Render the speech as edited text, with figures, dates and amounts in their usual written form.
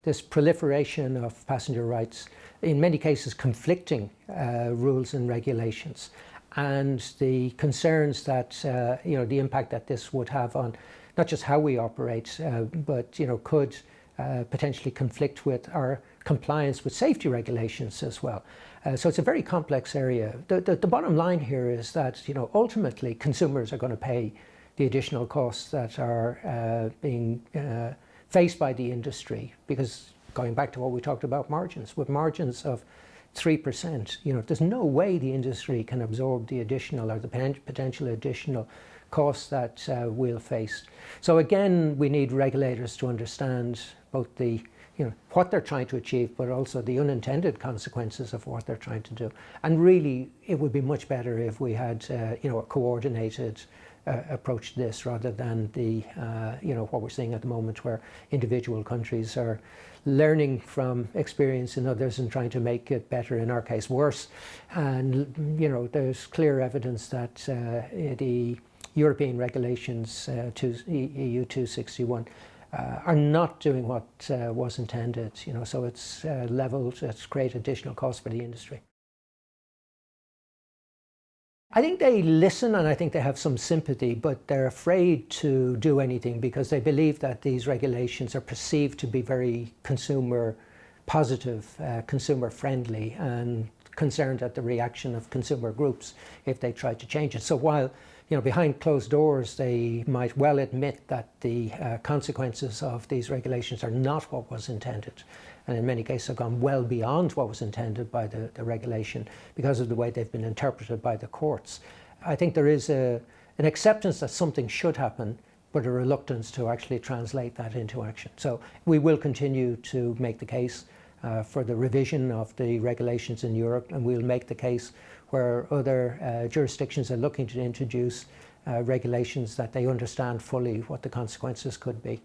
This proliferation of passenger rights, in many cases conflicting rules and regulations, and the concerns that the impact that this would have on not just how we operate, but could potentially conflict with our compliance with safety regulations as well. So it's a very complex area. The bottom line here is that ultimately consumers are going to pay the additional costs that are being faced by the industry, because going back to what we talked about margins, with margins of 3%, there's no way the industry can absorb the additional or the potential additional costs that we'll face. So again, we need regulators to understand both the what they're trying to achieve, but also the unintended consequences of what they're trying to do. And really, it would be much better if we had a coordinated approach to this, rather than the what we're seeing at the moment, where individual countries are learning from experience in others and trying to make it better, in our case worse. And there's clear evidence that the European regulations EU 261 are not doing what was intended. So it's leveled, it's created additional costs for the industry. I think they listen, and I think they have some sympathy, but they're afraid to do anything because they believe that these regulations are perceived to be very consumer positive, consumer friendly, and concerned at the reaction of consumer groups if they try to change it. So while behind closed doors they might well admit that the consequences of these regulations are not what was intended, and in many cases have gone well beyond what was intended by the regulation because of the way they've been interpreted by the courts. I think there is an acceptance that something should happen, but a reluctance to actually translate that into action. So we will continue to make the case for the revision of the regulations in Europe, and we'll make the case where other jurisdictions are looking to introduce regulations that they understand fully what the consequences could be.